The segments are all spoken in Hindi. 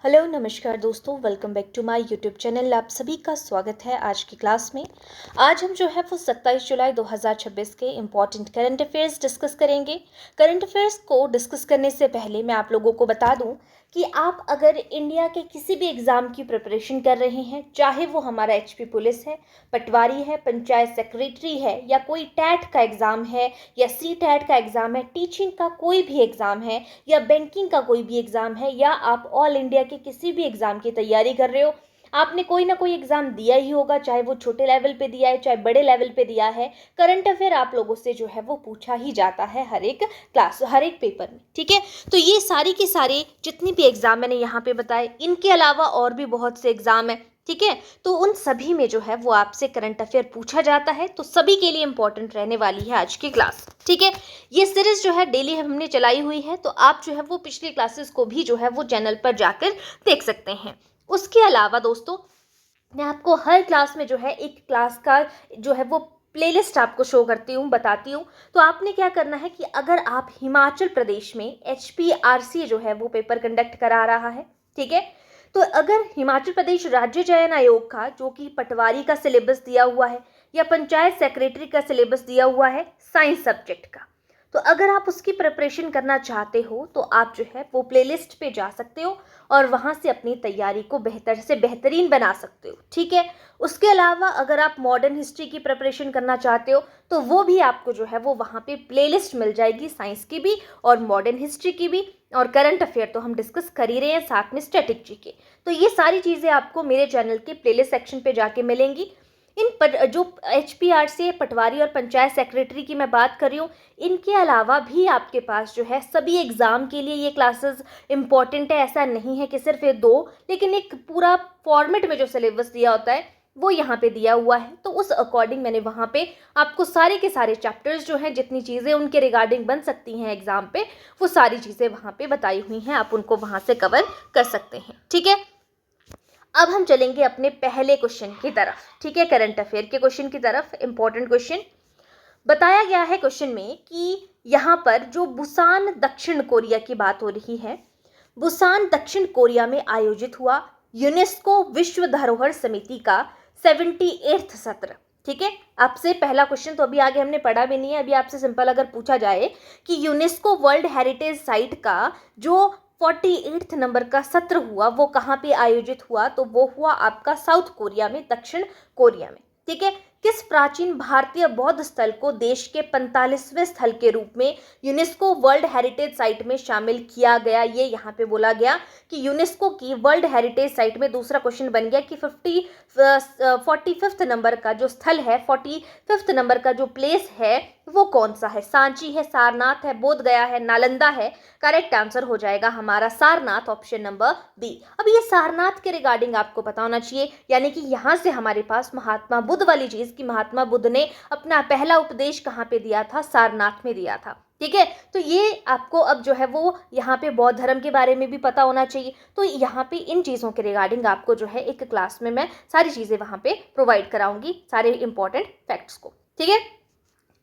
हेलो नमस्कार दोस्तों, welcome back to my YouTube channel. आप सभी का स्वागत है आज की क्लास में। आज हम जो है वो 27 जुलाई 2026 के इम्पॉर्टेंट करंट अफेयर्स डिस्कस करेंगे। करंट अफेयर्स को डिस्कस करने से पहले मैं आप लोगों को बता दूं कि आप अगर इंडिया के किसी भी एग्ज़ाम की प्रिपरेशन कर रहे हैं, चाहे वो हमारा एचपी पुलिस है, पटवारी है, पंचायत सेक्रेटरी है, या कोई टैट का एग्ज़ाम है, या सी टैट का एग्ज़ाम है, टीचिंग का कोई भी एग्ज़ाम है, या बैंकिंग का कोई भी एग्ज़ाम है, या आप ऑल इंडिया के किसी भी एग्ज़ाम की तैयारी कर रहे हो, आपने कोई ना कोई एग्ज़ाम दिया ही होगा, चाहे वो छोटे लेवल पे दिया है चाहे बड़े लेवल पे दिया है। करंट अफेयर आप लोगों से जो है वो पूछा ही जाता है हर एक क्लास, हर एक पेपर में। ठीक है, तो ये सारी की सारी जितनी भी एग्ज़ाम मैंने यहाँ पे बताए, इनके अलावा और भी बहुत से एग्ज़ाम है। ठीक है, तो उन सभी में जो है वो आपसे करंट अफेयर पूछा जाता है, तो सभी के लिए इंपॉर्टेंट रहने वाली है आज की क्लास। ठीक है, ये सीरीज जो है डेली हमने चलाई हुई है, तो आप जो है वो पिछली क्लासेस को भी जो है वो चैनल पर जाकर देख सकते हैं। उसके अलावा दोस्तों, मैं आपको हर क्लास में जो है एक क्लास का जो है वो प्लेलिस्ट आपको शो करती हूँ, बताती हूँ। तो आपने क्या करना है कि अगर आप हिमाचल प्रदेश में HPRC जो है वो पेपर कंडक्ट करा रहा है, ठीक है, तो अगर हिमाचल प्रदेश राज्य चयन आयोग का जो कि पटवारी का सिलेबस दिया हुआ है, या पंचायत सेक्रेटरी का सिलेबस दिया हुआ है साइंस सब्जेक्ट का, तो अगर आप उसकी प्रिपरेशन करना चाहते हो तो आप जो है वो प्लेलिस्ट पे जा सकते हो और वहाँ से अपनी तैयारी को बेहतर से बेहतरीन बना सकते हो। ठीक है, उसके अलावा अगर आप मॉडर्न हिस्ट्री की प्रिपरेशन करना चाहते हो तो वो भी आपको जो है वो वहाँ पे प्लेलिस्ट मिल जाएगी, साइंस की भी और मॉडर्न हिस्ट्री की भी। और करंट अफेयर तो हम डिस्कस कर ही रहे हैं, साथ में स्टैटिक के। तो ये सारी चीज़ें आपको मेरे चैनल के प्लेलिस्ट सेक्शन पे जाके मिलेंगी। इन पर जो HPRC पटवारी और पंचायत सेक्रेटरी की मैं बात कर रही हूँ, इनके अलावा भी आपके पास जो है सभी एग्ज़ाम के लिए ये क्लासेस इंपॉर्टेंट है। ऐसा नहीं है कि सिर्फ ये दो, लेकिन एक पूरा फॉर्मेट में जो सिलेबस दिया होता है वो यहाँ पे दिया हुआ है। तो उस अकॉर्डिंग मैंने वहाँ पे आपको सारे के सारे चैप्टर्स जो हैं, जितनी चीज़ें उनके रिगार्डिंग बन सकती हैं एग्ज़ाम पे, वो सारी चीज़ें वहाँ पे बताई हुई हैं। आप उनको वहाँ से कवर कर सकते हैं। ठीक है, अब हम चलेंगे अपने पहले क्वेश्चन की तरफ। ठीक है, करंट अफेयर के क्वेश्चन की तरफ। इंपॉर्टेंट क्वेश्चन बताया गया है क्वेश्चन में कि यहाँ पर जो बुसान दक्षिण कोरिया की बात हो रही है, बुसान दक्षिण कोरिया में आयोजित हुआ यूनेस्को विश्व धरोहर समिति का 78वां सत्र। ठीक है, आपसे पहला क्वेश्चन तो अभी आगे हमने पढ़ा भी नहीं है। अभी आपसे सिंपल अगर पूछा जाए कि यूनेस्को वर्ल्ड हेरिटेज साइट का जो 48 नंबर का सत्र हुआ वो कहाँ पे आयोजित हुआ, तो वो हुआ आपका साउथ कोरिया में, दक्षिण कोरिया में। ठीक है, किस प्राचीन भारतीय बौद्ध स्थल को देश के 45वें स्थल के रूप में यूनेस्को वर्ल्ड हेरिटेज साइट में शामिल किया गया? ये यहाँ पे बोला गया कि यूनेस्को की वर्ल्ड हेरिटेज साइट में। दूसरा क्वेश्चन बन गया कि 45th नंबर का जो स्थल है, 45th नंबर का जो प्लेस है वो कौन सा है? सांची है, सारनाथ है, बोध गया है, नालंदा है? करेक्ट आंसर हो जाएगा हमारा सारनाथ, ऑप्शन नंबर बी। अब ये सारनाथ के रिगार्डिंग आपको पता होना चाहिए, यानी कि यहाँ से हमारे पास महात्मा बुद्ध वाली चीज कि महात्मा बुद्ध ने अपना पहला उपदेश कहाँ पे दिया था? सारनाथ में दिया था। ठीक है, तो ये आपको अब जो है वो यहाँ पे बौद्ध धर्म के बारे में भी पता होना चाहिए। तो यहाँ पे इन चीज़ों के रिगार्डिंग आपको जो है एक क्लास में मैं सारी चीज़ें वहाँ पे प्रोवाइड कराऊंगी, सारे इंपॉर्टेंट फैक्ट्स को। ठीक है,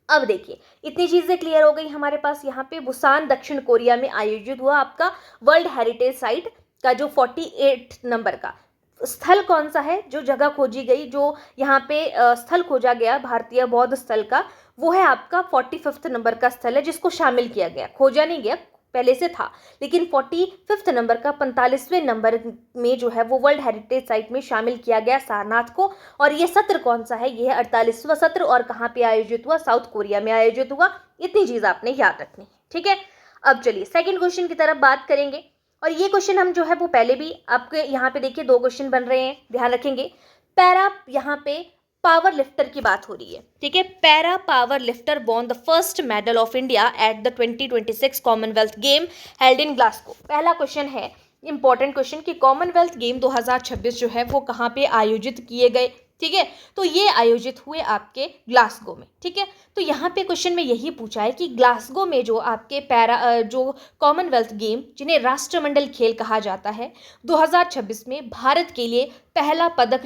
अब देखिए, इतनी चीजें क्लियर हो गई हमारे पास। यहाँ पे बुसान दक्षिण कोरिया में आयोजित हुआ आपका वर्ल्ड हेरिटेज साइट का जो 48 नंबर का स्थल कौन सा है, जो जगह खोजी गई, जो यहाँ पे स्थल खोजा गया भारतीय बौद्ध स्थल का, वो है आपका 45th नंबर का स्थल है, जिसको शामिल किया गया। खोजा नहीं गया, पहले से था, लेकिन 45th नंबर का 45वें नंबर में जो है वो वर्ल्ड हेरिटेज साइट में शामिल किया गया सारनाथ को। और ये सत्र कौन सा है? ये है 48वां सत्र, और कहाँ पे आयोजित हुआ? साउथ कोरिया में आयोजित हुआ। इतनी चीज आपने याद रखनी है। ठीक है, अब चलिए सेकंड क्वेश्चन की तरफ बात करेंगे। और ये क्वेश्चन हम जो है वो पहले भी आपके यहाँ पे देखिए 2 क्वेश्चन बन रहे हैं, ध्यान रखेंगे। पैरा यहाँ पे पावर लिफ्टर की बात हो रही है। ठीक है, para power lifter won the first medal of India at the 2026 Commonwealth game held in Glasgow. पहला क्वेश्चन है इंपॉर्टेंट क्वेश्चन कि कॉमनवेल्थ गेम 2026 जो है वो कहाँ पे आयोजित किए गए? ठीक है, तो ये आयोजित हुए आपके ग्लासगो में। ठीक है, तो यहाँ पे क्वेश्चन में यही पूछा है कि ग्लासगो में जो आपके जो कॉमनवेल्थ गेम, जिन्हें राष्ट्रमंडल खेल कहा जाता है, 2026 में भारत के लिए पहला पदक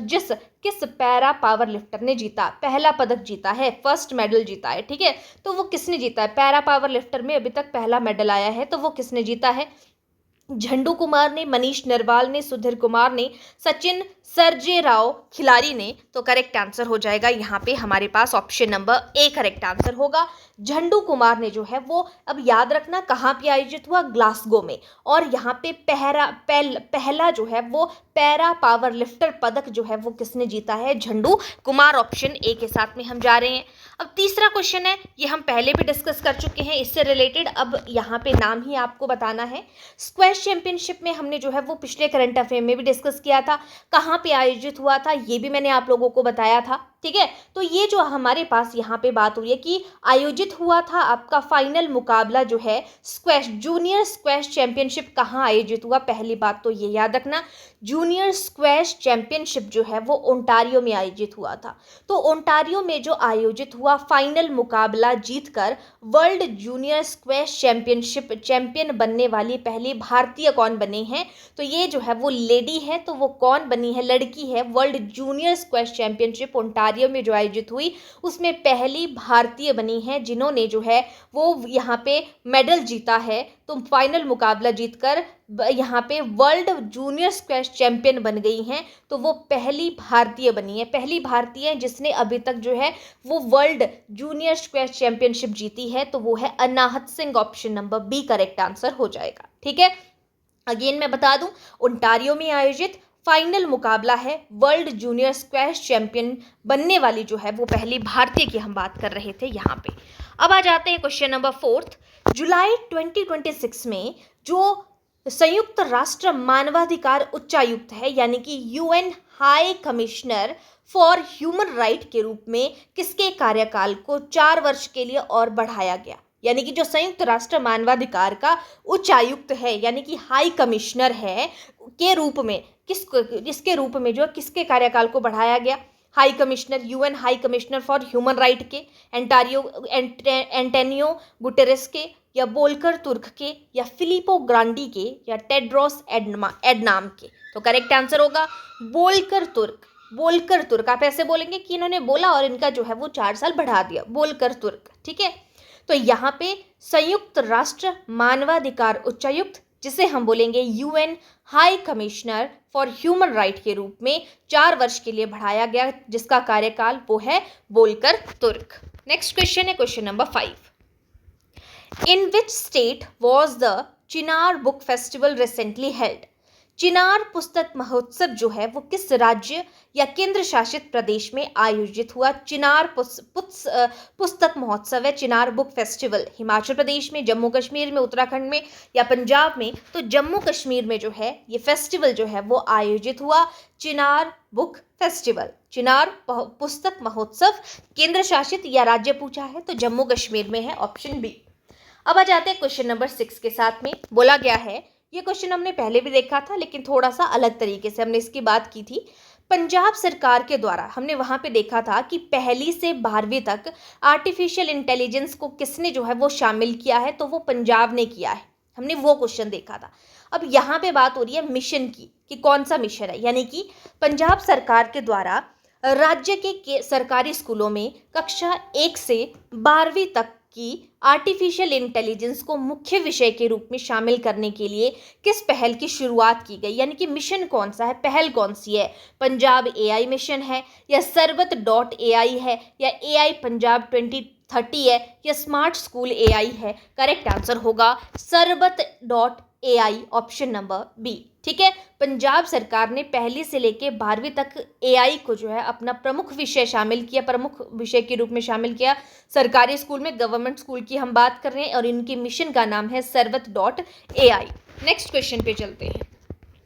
किस पैरा पावर लिफ्टर ने जीता? पहला पदक जीता है, फर्स्ट मेडल जीता है। ठीक है, तो वो किसने जीता है? पैरा पावर लिफ्टर में अभी तक पहला मेडल आया है, तो वो किसने जीता है? झंडू कुमार ने, मनीष नरवाल ने, सुधीर कुमार ने, सचिन सर्जेराव खिलाड़ी ने। तो करेक्ट आंसर हो जाएगा यहाँ पे हमारे पास option number A correct answer होगा। झंडू कुमार ने जो है वो, अब याद रखना कहाँ पे आयोजित हुआ, ग्लासगो में। और यहाँ पे पहला जो है वो पैरा पावर लिफ्टर पदक जो है वो किसने जीता है, झंडू कुमार। ऑप्शन ए के साथ में हम जा रहे हैं। अब तीसरा क्वेश्चन है, ये हम पहले भी डिस्कस कर चुके हैं, इससे रिलेटेड अब यहाँ पे नाम ही आपको बताना है। स्क्वैश चैंपियनशिप में हमने जो है वो पिछले करंट अफेयर में भी डिस्कस किया था, कहाँ पे आयोजित हुआ था ये भी मैंने आप लोगों को बताया था, ठीक है। तो ये जो हमारे पास यहाँ पे बात हुई है कि आयोजित हुआ था आपका फाइनल मुकाबला जो है स्क्वैश, जूनियर स्क्वैश चैंपियनशिप कहाँ आयोजित हुआ, पहली बात तो ये याद रखना, जूनियर स्क्वैश चैंपियनशिप जो है वो ओंटारियो में आयोजित हुआ था। तो ओंटारियो में जो आयोजित हुआ फाइनल मुकाबला जीतकर world junior squash championship champion बनने वाली पहली भारतीय कौन बने हैं, तो ये जो है वो लेडी है। तो वो कौन बनी है, लड़की है। World junior squash championship Ontario में जो आयोजित हुई उसमें पहली भारतीय बनी है जिन्होंने जो है वो यहाँ पे मेडल जीता है। तो फाइनल मुकाबला जीतकर यहाँ पे वर्ल्ड जूनियर स्क्वैश चैंपियन बन गई हैं। तो वो पहली भारतीय बनी है, पहली भारतीय जिसने अभी तक जो है वो वर्ल्ड जूनियर स्क्वैश चैंपियनशिप जीती है, तो वो है Anahat Singh. Option number B correct answer हो जाएगा, ठीक है। अगेन मैं बता दूं, ओंटारियो में आयोजित फाइनल मुकाबला है, वर्ल्ड जूनियर स्क्वैश चैंपियन बनने वाली जो है वो पहली भारतीय की हम बात कर रहे थे यहाँ पे। अब आ जाते हैं क्वेश्चन नंबर 4। जुलाई 2026 में जो संयुक्त राष्ट्र मानवाधिकार उच्चायुक्त है, यानी कि UN high commissioner for human right के रूप में किसके कार्यकाल को 4 वर्ष के लिए और बढ़ाया गया। यानी कि जो संयुक्त राष्ट्र मानवाधिकार का उच्चायुक्त है, यानी कि हाई कमिश्नर है, के रूप में इसके रूप में जो किसके कार्यकाल को बढ़ाया गया, high commissioner, UN high commissioner for human right के, एंटोनियो गुटेरेस के, या बोल्कर तुर्क के, या फिलिपो ग्रांडी के, या टेड्रोस एडनाम के। तो करेक्ट आंसर होगा बोल्कर तुर्क। बोल्कर तुर्क आप ऐसे बोलेंगे कि इन्होंने बोला और इनका जो है वो 4 साल बढ़ा दिया, बोल्कर तुर्क, ठीक है। तो यहाँ पे संयुक्त राष्ट्र मानवाधिकार उच्चायुक्त, जिसे हम बोलेंगे UN high commissioner for human right के रूप में 4 वर्ष के लिए बढ़ाया गया, जिसका कार्यकाल वो है बोल्कर तुर्क। नेक्स्ट क्वेश्चन है question number 5। In which state was the Chinar book festival recently held. Chinar पुस्तक महोत्सव जो है वो किस राज्य या केंद्र शासित प्रदेश में आयोजित हुआ। चिनार पुस्तक महोत्सव है, चिनार बुक फेस्टिवल, हिमाचल प्रदेश में, जम्मू कश्मीर में, उत्तराखंड में, या पंजाब में। तो जम्मू कश्मीर में जो है ये फेस्टिवल जो है वो आयोजित हुआ, चिनार बुक फेस्टिवल। चिनार पुस्तक महोत्सव केंद्र शासित या राज्य पूछा है तो जम्मू कश्मीर में है, ऑप्शन बी। अब आ जाते हैं क्वेश्चन नंबर 6 के साथ में। बोला गया है, ये क्वेश्चन हमने पहले भी देखा था लेकिन थोड़ा सा अलग तरीके से हमने इसकी बात की थी। पंजाब सरकार के द्वारा हमने वहां पे देखा था कि 1ली से 12वीं तक आर्टिफिशियल इंटेलिजेंस को किसने जो है वो शामिल किया है, तो वो पंजाब ने किया है। हमने वो क्वेश्चन देखा था। अब यहाँ पे बात हो रही है मिशन की, कि कौन सा मिशन है। यानी कि पंजाब सरकार के द्वारा राज्य के सरकारी स्कूलों में कक्षा 1 से 12वीं तक की आर्टिफिशियल इंटेलिजेंस को मुख्य विषय के रूप में शामिल करने के लिए किस पहल की शुरुआत की गई। यानी कि मिशन कौन सा है, पहल कौन सी है। पंजाब AI मिशन है, या सरबत.ai है, या AI पंजाब 2030 है, या स्मार्ट स्कूल AI है। करेक्ट आंसर होगा सरबत.ai, ऑप्शन नंबर बी, ठीक है। पंजाब सरकार ने 1ली से लेके 12वीं तक AI को जो है अपना प्रमुख विषय शामिल किया, प्रमुख विषय के रूप में शामिल किया सरकारी स्कूल में। गवर्नमेंट स्कूल की हम बात कर रहे हैं और इनकी मिशन का नाम है सरबत.ai। नेक्स्ट क्वेश्चन पे चलते हैं।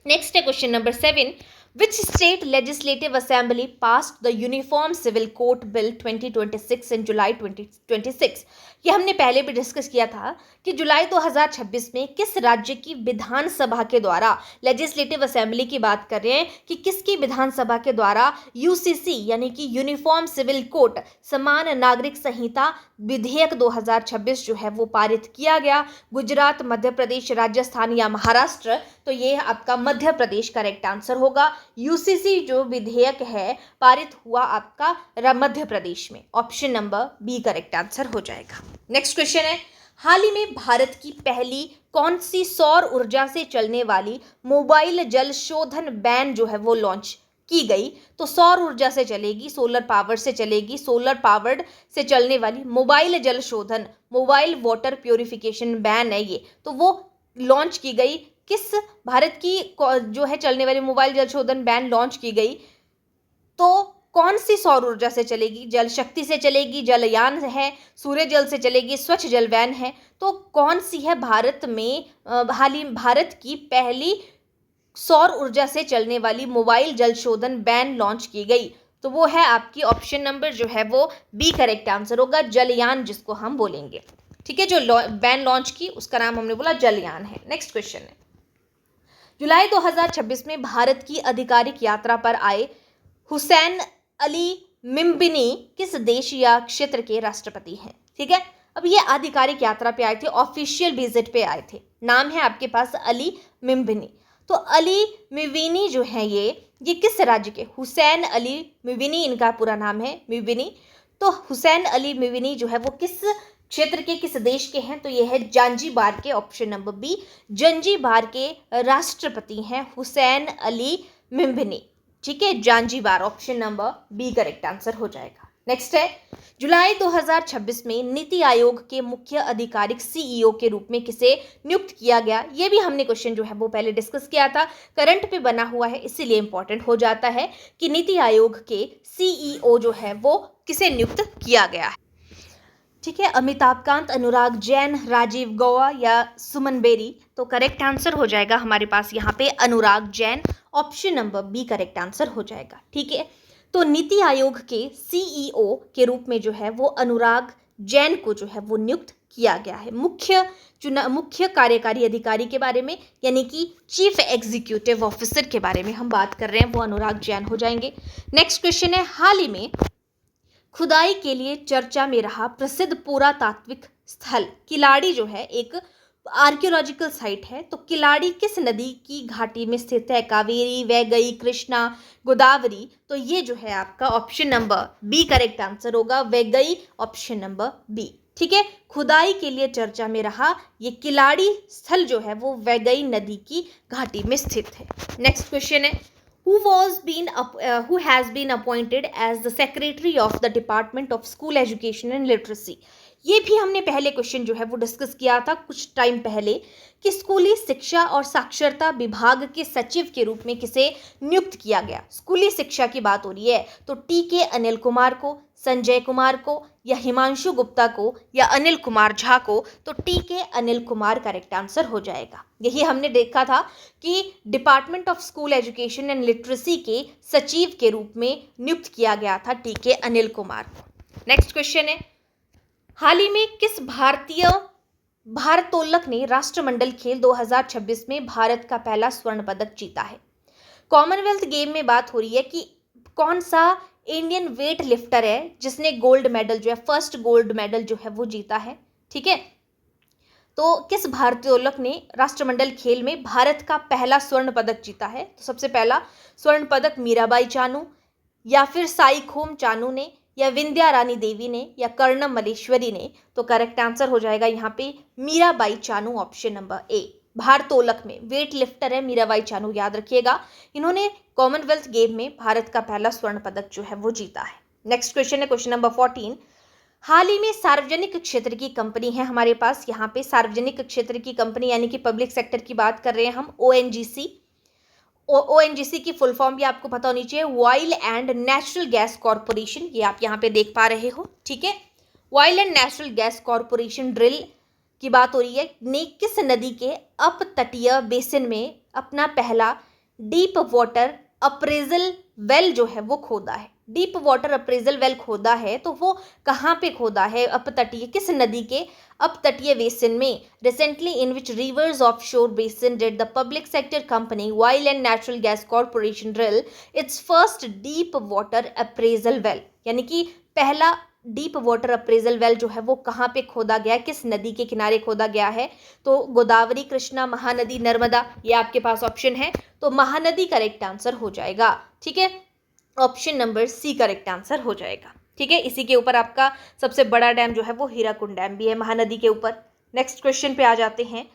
नेक्स्ट है question number 7। Which state legislative assembly passed the Uniform Civil Code Bill 2026 in July 2026? ये हमने पहले भी डिस्कस किया था कि जुलाई 2026 में किस राज्य की विधानसभा के द्वारा, लेजिस्लेटिव असेंबली की बात कर रहे हैं कि किसकी विधानसभा के द्वारा UCC यानी कि यूनिफॉर्म सिविल कोड समान नागरिक संहिता विधेयक 2026 जो है वो पारित किया गया। गुजरात, मध्य प्रदेश, राजस्थान या महाराष्ट्र। तो ये आपका मध्य प्रदेश करेक्ट आंसर होगा। UCC जो विधेयक है पारित हुआ आपका मध्य प्रदेश में, option number B correct answer हो जाएगा। नेक्स्ट क्वेश्चन है, हाल ही में भारत की पहली कौन सी सौर ऊर्जा से चलने वाली मोबाइल जल शोधन वैन जो है वो लॉन्च की गई? तो सौर ऊर्जा से चलेगी, सोलर पावर से चलेगी, सोलर पावर्ड से चलने वाली मोबाइल जल शोधन, मोबाइल वाटर प्योरिफिकेशन वैन है ये। तो वो लॉन्च की गई किस भारत की जो है चलने वाली मोबाइल जल शोधन वैन लॉन्च की गई, तो कौन सी सौर ऊर्जा से चलेगी? जल शक्ति से चलेगी, जलयान है, सूर्य जल से चलेगी, स्वच्छ जल वैन है। तो कौन सी है भारत में हाल ही भारत की पहली सौर ऊर्जा से चलने वाली मोबाइल जल शोधन वैन लॉन्च की गई? तो वो है आपकी ऑप्शन नंबर जो है वो बी करेक्ट आंसर होगा, जलयान जिसको हम बोलेंगे। ठीक है, जो वैन लॉन्च की उसका नाम हमने बोला जलयान है। नेक्स्ट क्वेश्चन है, जुलाई 2026 में भारत की आधिकारिक यात्रा पर आए हुसैन अली मिम्बिनी किस देश या क्षेत्र के राष्ट्रपति हैं? ठीक है, अब ये आधिकारिक यात्रा पे आए थे, ऑफिशियल विजिट पे आए थे। नाम है आपके पास अली मिम्बिनी। तो अली मिविनी जो है ये किस राज्य के? हुसैन अली मिविनी इनका पूरा नाम है, मिविनी। तो हुसैन अली मिविनी जो है वो किस क्षेत्र के, किस देश के हैं? तो ये है जांजीबार के, ऑप्शन नंबर बी, जांजीबार के राष्ट्रपति हैं हुसैन अली मिम्बिनी। ठीक है, Zanzibar, option number B correct answer हो जाएगा। नेक्स्ट है, जुलाई 2026 में नीति आयोग के मुख्य आधिकारिक सीईओ के रूप में किसे नियुक्त किया गया? ये भी हमने क्वेश्चन जो है वो पहले डिस्कस किया था, करंट पे बना हुआ है, इसीलिए इंपॉर्टेंट हो जाता है कि नीति आयोग के सीईओ जो है वो किसे नियुक्त किया गया है। ठीक है, अमिताभ कांत, अनुराग जैन, राजीव गौवा या सुमन बेरी? तो करेक्ट आंसर हो जाएगा हमारे पास यहाँ पे Anurag Jain, option number B correct answer हो जाएगा। ठीक है, तो नीति आयोग के सीईओ के रूप में जो है वो अनुराग जैन को जो है वो नियुक्त किया गया है, मुख्य कार्यकारी अधिकारी के बारे में, यानी कि चीफ एग्जीक्यूटिव ऑफिसर के बारे में हम बात कर रहे हैं, वो अनुराग जैन हो जाएंगे। नेक्स्ट क्वेश्चन है, हाल ही में खुदाई के लिए चर्चा में रहा प्रसिद्ध पुरातात्विक स्थल किलाड़ी जो है एक आर्कियोलॉजिकल साइट है, तो किलाड़ी किस नदी की घाटी में स्थित है? कावेरी, वैगई, कृष्णा, गोदावरी? तो ये जो है आपका option number B correct answer होगा, वैगई, ऑप्शन नंबर बी। ठीक है, खुदाई के लिए चर्चा में रहा ये किलाड़ी स्थल जो है वो वैगई नदी की घाटी में स्थित है। नेक्स्ट क्वेश्चन है, who has been appointed as the secretary of the Department of School Education and Literacy? ये भी हमने पहले क्वेश्चन जो है वो डिस्कस किया था कुछ टाइम पहले कि स्कूली शिक्षा और साक्षरता विभाग के सचिव के रूप में किसे नियुक्त किया गया? स्कूली शिक्षा की बात हो रही है, तो टी.के. अनिल कुमार को, संजय कुमार को या हिमांशु गुप्ता को या अनिल कुमार झा को? तो TK. Anil Kumar correct answer हो जाएगा। यही हमने देखा था कि department of school education and literacy के सचिव के रूप में नियुक्त किया गया था टी.के. अनिल कुमार को। नेक्स्ट क्वेश्चन है, हाल ही में किस भारतीय भारोत्तोलक ने राष्ट्रमंडल खेल 2026 में भारत का पहला स्वर्ण पदक जीता है? कॉमनवेल्थ गेम में बात हो रही है कि कौन सा इंडियन वेट लिफ्टर है जिसने गोल्ड मेडल जो है, फर्स्ट गोल्ड मेडल जो है वो जीता है? ठीक है, तो किस भारोत्तोलक ने राष्ट्रमंडल खेल में भारत का पहला स्वर्ण पदक जीता है? तो सबसे पहला स्वर्ण पदक मीराबाई चानू या फिर साईखोम चानू ने या विंध्या रानी देवी ने या कर्णम मलेश्वरी ने? तो करेक्ट आंसर हो जाएगा यहाँ पे मीराबाई चानू, ऑप्शन नंबर ए। भारोत्तोलक में वेट लिफ्टर है मीराबाई चानू, याद रखिएगा, इन्होंने कॉमनवेल्थ गेम में भारत का पहला स्वर्ण पदक जो है वो जीता है। नेक्स्ट क्वेश्चन है, क्वेश्चन नंबर 14, हाल ही में सार्वजनिक क्षेत्र की कंपनी है हमारे पास, यहाँ पे सार्वजनिक क्षेत्र की कंपनी यानी कि पब्लिक सेक्टर की बात कर रहे हैं हम, ओएनजीसी। ओएनजीसी की फुल फॉर्म भी आपको पता होनी चाहिए, oil and Natural Gas corporation, ये आप यहाँ पे देख पा रहे हो। ठीक है, oil and Natural Gas Corporation drill की बात हो रही है, ने किस नदी के अपतटीय बेसिन में अपना पहला डीप वाटर अप्रेजल वेल जो है वो खोदा है? डीप वाटर अप्रेजल वेल खोदा है, तो वो कहाँ पे खोदा है? अपतटीय, किस नदी के अपतटीय बेसिन में? Recently in which rivers offshore basin did the public sector company Oil and Natural Gas Corporation drill its first deep water appraisal well, यानी कि पहला डीप वाटर अप्रेजल वेल जो है वो कहाँ पे खोदा गया है, किस नदी के किनारे खोदा गया है? तो गोदावरी, कृष्णा, महानदी, नर्मदा, ये आपके पास ऑप्शन है, तो महानदी करेक्ट आंसर हो जाएगा। ठीक है, option number C correct answer हो जाएगा। ठीक है, इसी के ऊपर आपका सबसे बड़ा डैम जो है वो हीराकुंड डैम भी है महानदी के ऊपर। नेक्स्ट क्वेश्चन पे आ जाते हैं।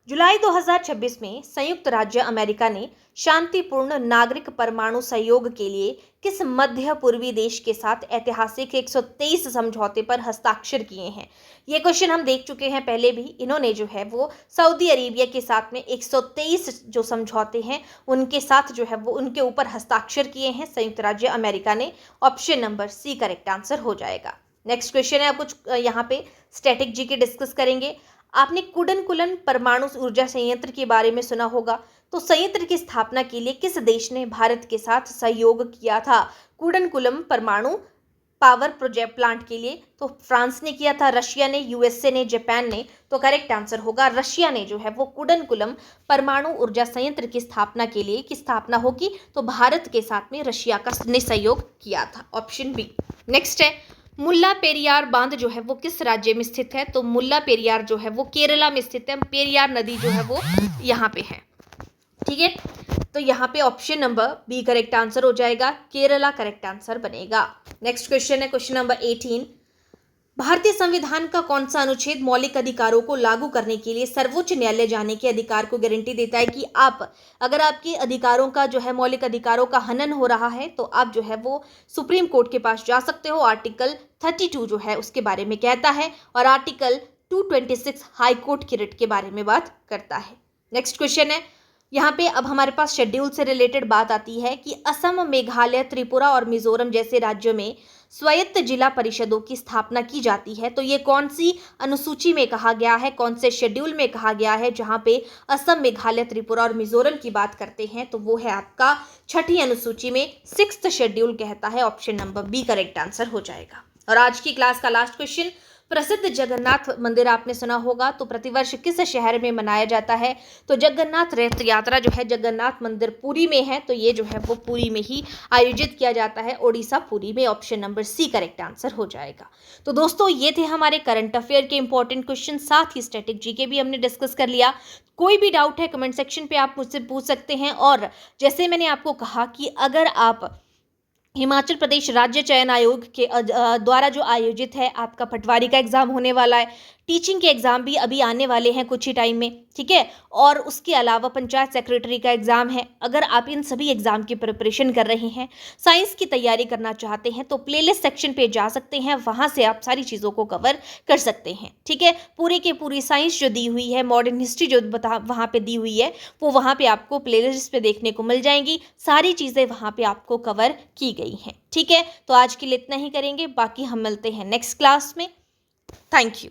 जुलाई 2026 में संयुक्त राज्य अमेरिका ने शांतिपूर्ण नागरिक परमाणु सहयोग के लिए किस मध्य पूर्वी देश के साथ ऐतिहासिक 123 समझौते पर हस्ताक्षर किए हैं? ये क्वेश्चन हम देख चुके हैं पहले भी। इन्होंने जो है वो सऊदी अरेबिया के साथ में 123 जो समझौते हैं उनके साथ जो है वो उनके ऊपर हस्ताक्षर किए हैं संयुक्त राज्य अमेरिका ने। Option number C correct answer हो जाएगा। नेक्स्ट क्वेश्चन है, कुछ यहाँ पे स्टैटिक जी के डिस्कस करेंगे। आपने कुडनकुलम परमाणु ऊर्जा संयंत्र के बारे में सुना होगा, तो संयंत्र की स्थापना के लिए किस देश ने भारत के साथ सहयोग किया था? कुडनकुलम परमाणु पावर प्रोजेक्ट प्लांट के लिए तो फ्रांस ने किया था, रशिया ने, यूएसए ने, जापान ने। तो करेक्ट आंसर होगा रशिया ने जो है वो कुडनकुलम परमाणु ऊर्जा संयंत्र की स्थापना के लिए की स्थापना होगी तो भारत के साथ में रशिया का ने सहयोग किया था। Option B. नेक्स्ट है, मुल्ला पेरियार बांध जो है वो किस राज्य में स्थित है? तो मुल्ला पेरियार जो है वो केरला में स्थित है। पेरियार नदी जो है वो यहाँ पे है। ठीक है, तो यहाँ पे option number B correct answer हो जाएगा, केरला करेक्ट आंसर बनेगा। नेक्स्ट क्वेश्चन है क्वेश्चन नंबर 18। भारतीय संविधान का कौन सा अनुच्छेद मौलिक अधिकारों को लागू करने के लिए सर्वोच्च न्यायालय जाने के अधिकार को गारंटी देता है कि आप अगर आपके अधिकारों का जो है मौलिक अधिकारों का हनन हो रहा है तो आप जो है वो सुप्रीम कोर्ट के पास जा सकते हो। आर्टिकल 32 जो है उसके बारे में कहता है और आर्टिकल 226 हाई कोर्ट की रिट के बारे में बात करता है। नेक्स्ट क्वेश्चन है, यहाँ पे अब हमारे पास शेड्यूल से रिलेटेड बात आती है कि असम, मेघालय, त्रिपुरा और मिजोरम जैसे राज्यों में स्वायत्त जिला परिषदों की स्थापना की जाती है। तो ये कौन सी अनुसूची में कहा गया है, कौन से शेड्यूल में कहा गया है जहाँ पे असम, मेघालय, त्रिपुरा और मिजोरम की बात करते हैं? तो वो है आपका छठी अनुसूची में 6th शेड्यूल कहता है। Option number B correct answer हो जाएगा। और आज की क्लास का लास्ट क्वेश्चन, प्रसिद्ध जगन्नाथ मंदिर आपने सुना होगा, तो प्रतिवर्ष किस शहर में मनाया जाता है? तो जगन्नाथ रथ यात्रा जो है जगन्नाथ मंदिर पुरी में है, तो ये जो है वो पुरी में ही आयोजित किया जाता है, ओडिशा पुरी में। Option number C correct answer हो जाएगा। तो दोस्तों ये थे हमारे करंट अफेयर के इंपॉर्टेंट क्वेश्चन, साथ ही स्टैटिक जीके भी हमने डिस्कस कर लिया। कोई भी डाउट है कमेंट सेक्शन पे आप मुझसे पूछ सकते हैं। और जैसे मैंने आपको कहा कि अगर आप हिमाचल प्रदेश राज्य चयन आयोग के द्वारा जो आयोजित है आपका पटवारी का एग्ज़ाम होने वाला है, टीचिंग के एग्ज़ाम भी अभी आने वाले हैं कुछ ही टाइम में, ठीक है, और उसके अलावा पंचायत सेक्रेटरी का एग्ज़ाम है। अगर आप इन सभी एग्ज़ाम की प्रिपरेशन कर रहे हैं, साइंस की तैयारी करना चाहते हैं, तो प्लेलिस्ट सेक्शन पे जा सकते हैं, वहाँ से आप सारी चीज़ों को कवर कर सकते हैं। ठीक है, पूरी की पूरी साइंस जो दी हुई है, मॉडर्न हिस्ट्री जो वहाँ पे दी हुई है, वो वहाँ पे आपको प्लेलिस्ट पे देखने को मिल जाएंगी। सारी चीज़ें वहाँ पे आपको कवर की गई हैं। ठीक है, तो आज के लिए इतना ही करेंगे, बाकी हम मिलते हैं नेक्स्ट क्लास में। Thank you.